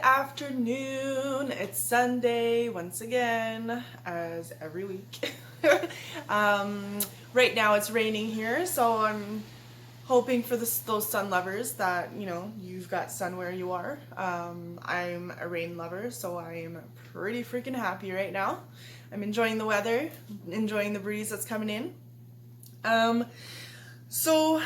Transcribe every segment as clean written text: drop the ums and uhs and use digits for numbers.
afternoon. It's Sunday once again, as every week. Right now it's raining here, so I'm hoping for those sun lovers that, you've got sun where you are. I'm a rain lover, so I'm pretty freaking happy right now. I'm enjoying the weather, enjoying the breeze that's coming in. So,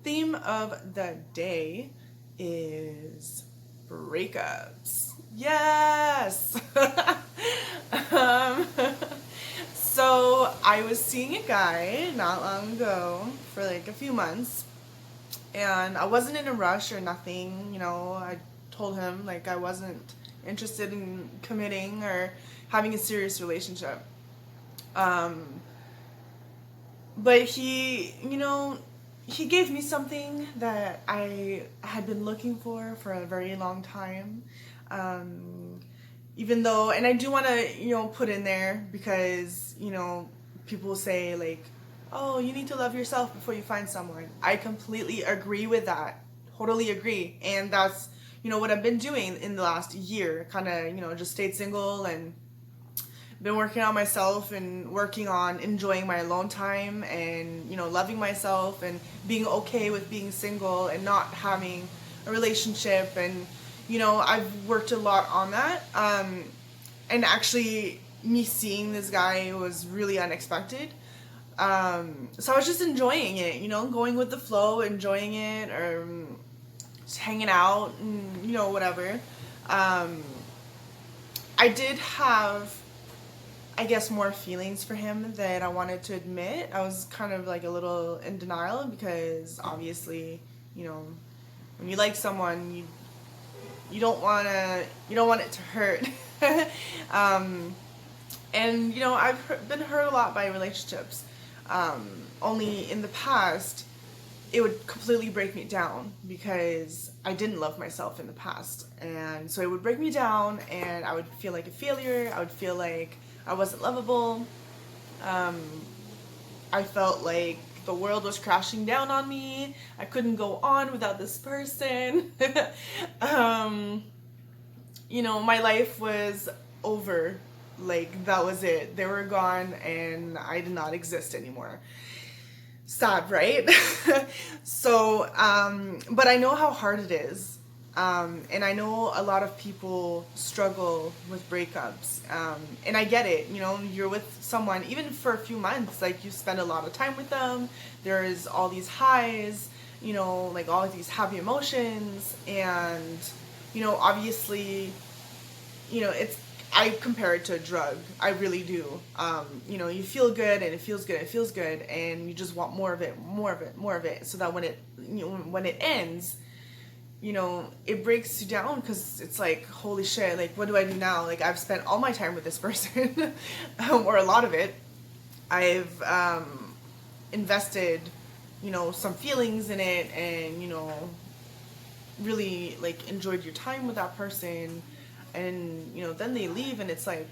theme of the day is breakups. Yes! So I was seeing a guy not long ago for like a few months, and I wasn't in a rush or nothing. I told him like I wasn't interested in committing or having a serious relationship. But he gave me something that I had been looking for a very long time. Even though, and I do want to, put in there because, people say like, oh, you need to love yourself before you find someone. I completely agree with that. Totally agree. And that's, what I've been doing in the last year. Kind of, just stayed single and been working on myself and working on enjoying my alone time and, loving myself and being okay with being single and not having a relationship. And, I've worked a lot on that. And actually me seeing this guy was really unexpected. So I was just enjoying it, going with the flow, enjoying it, or just hanging out and, whatever. I did have, I guess, more feelings for him than I wanted to admit. I was kind of like a little in denial because obviously, when you like someone, you don't want it to hurt. And I've been hurt a lot by relationships. Only in the past, it would completely break me down because I didn't love myself in the past. And so it would break me down and I would feel like a failure. I would feel like I wasn't lovable. I felt like the world was crashing down on me. I couldn't go on without this person. My life was over. Like, that was it. They were gone and I did not exist anymore. Sad, right? So, but I know how hard it is. And I know a lot of people struggle with breakups. And I get it, you're with someone, even for a few months, like you spend a lot of time with them. There's all these highs, like all of these happy emotions. And, obviously, I compare it to a drug. I really do. You feel good and it feels good, and you just want more of it, so that when it ends, it breaks you down because it's like, holy shit, like, what do I do now? Like, I've spent all my time with this person, or a lot of it. I've invested, some feelings in it and, really, like, enjoyed your time with that person. And, then they leave and it's like,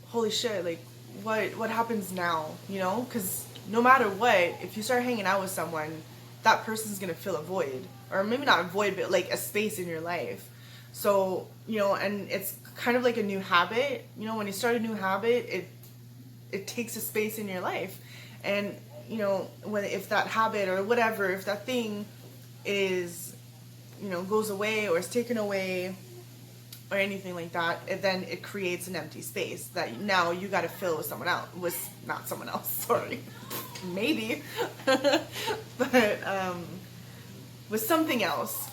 holy shit, like, what happens now, Because no matter what, if you start hanging out with someone, that person's going to fill a void. Or maybe not a void, but, like, a space in your life. So, and it's kind of like a new habit. When you start a new habit, it takes a space in your life. And, if that habit or whatever, if that thing is, goes away or is taken away or anything like that, then it creates an empty space that now you got to fill with someone else, not someone else, sorry, maybe, but with something else.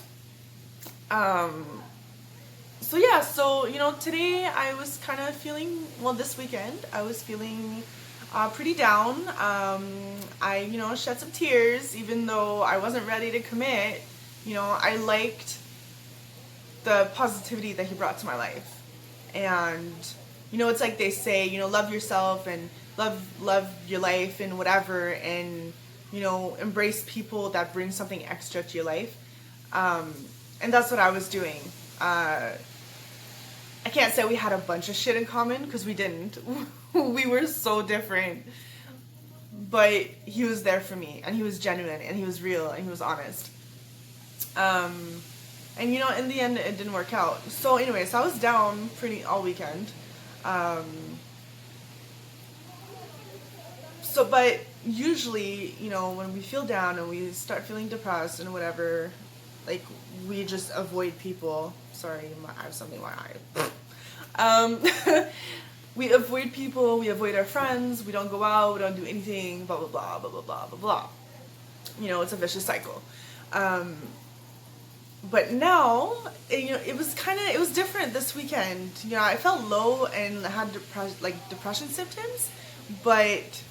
So today I was kind of feeling, this weekend I was feeling pretty down. I shed some tears even though I wasn't ready to commit. I liked the positivity that he brought to my life. And, it's like they say, love yourself and love your life and whatever, and, embrace people that bring something extra to your life. And that's what I was doing. I can't say we had a bunch of shit in common because we didn't. We were so different. But he was there for me, and he was genuine, and he was real, and he was honest. And in the end, it didn't work out. So, anyways, I was down pretty all weekend. Um, but usually, when we feel down and we start feeling depressed and whatever, like, we just avoid people. Sorry, I have something in my eye. We avoid people, we avoid our friends, we don't go out, we don't do anything, blah, blah, blah, blah, blah, blah, blah, blah. It's a vicious cycle. But now, it was different this weekend. I felt low and had depression symptoms, but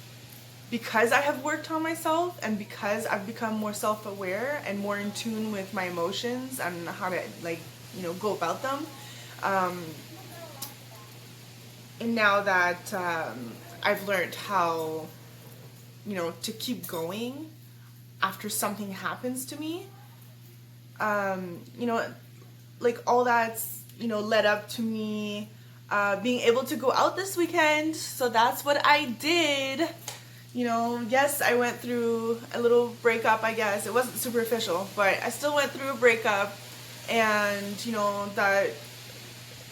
because I have worked on myself and because I've become more self-aware and more in tune with my emotions and how to go about them, and now that I've learned how to keep going after something happens to me, all that's led up to me being able to go out this weekend. So that's what I did. Yes, I went through a little breakup, I guess. It wasn't superficial, but I still went through a breakup, and that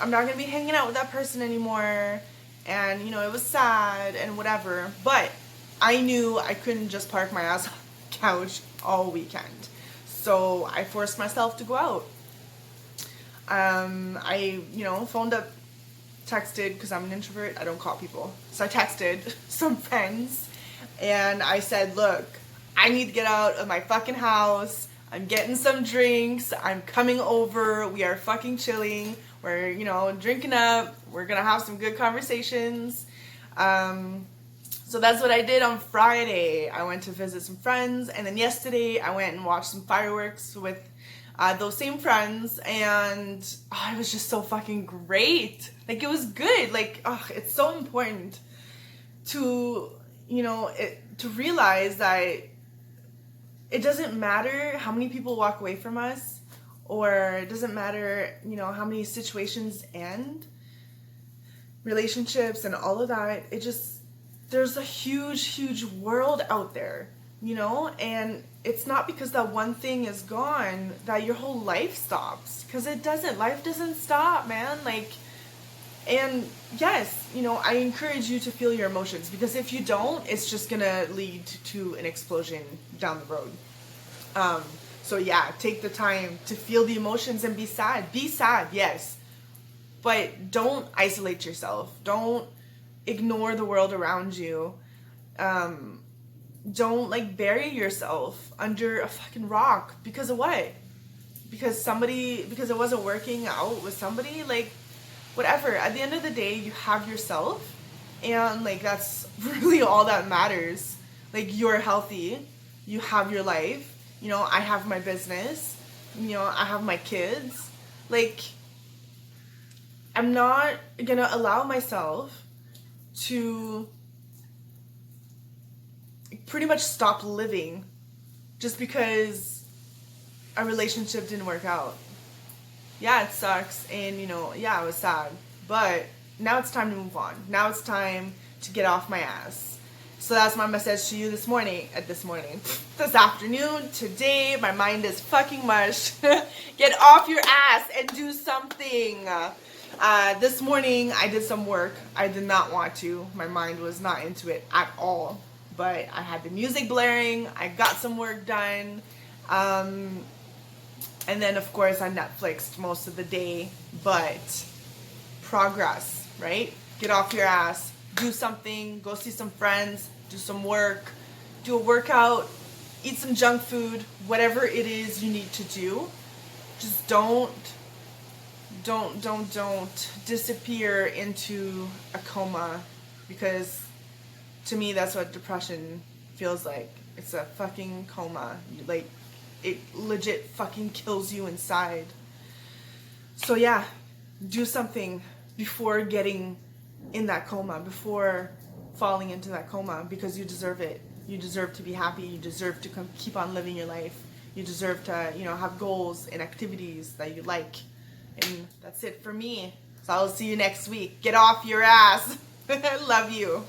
I'm not going to be hanging out with that person anymore, and it was sad and whatever, but I knew I couldn't just park my ass on the couch all weekend. So I forced myself to go out. I phoned up, texted, because I'm an introvert, I don't call people. So I texted some friends and I said, look, I need to get out of my fucking house. I'm getting some drinks. I'm coming over. We are fucking chilling. We're, drinking up. We're going to have some good conversations. So that's what I did on Friday. I went to visit some friends. And then yesterday I went and watched some fireworks with those same friends. And it was just so fucking great. Like, it was good. Like, it's so important to, to realize that it doesn't matter how many people walk away from us, or it doesn't matter, how many situations end, relationships and all of that. There's a huge, huge world out there, and it's not because that one thing is gone that your whole life stops, because it doesn't. Life doesn't stop, man. And yes, I encourage you to feel your emotions, because if you don't, it's just gonna lead to an explosion down the road. So yeah, take the time to feel the emotions and be sad. Be sad, yes. But don't isolate yourself. Don't ignore the world around you. Don't bury yourself under a fucking rock. Because of what? Because it wasn't working out with somebody? Whatever. At the end of the day, you have yourself, and that's really all that matters. You're healthy, you have your life, I have my business, I have my kids. I'm not gonna allow myself to pretty much stop living just because a relationship didn't work out. Yeah, it sucks, and I was sad, but now it's time to move on. Now it's time to get off my ass. So that's my message to you this afternoon, today. My mind is fucking mush. Get off your ass and do something. This morning I did some work. I did not want to. My mind was not into it at all, but I had the music blaring. I got some work done. And then, of course, I Netflixed most of the day, but progress, right? Get off your ass, do something, go see some friends, do some work, do a workout, eat some junk food, whatever it is you need to do. Just don't disappear into a coma, because to me, that's what depression feels like. It's a fucking coma. It legit fucking kills you inside. So yeah, do something before getting in that coma, before falling into that coma, because you deserve it. You deserve to be happy. You deserve to keep on living your life. You deserve to, have goals and activities that you like. And that's it for me. So I'll see you next week. Get off your ass. I love you.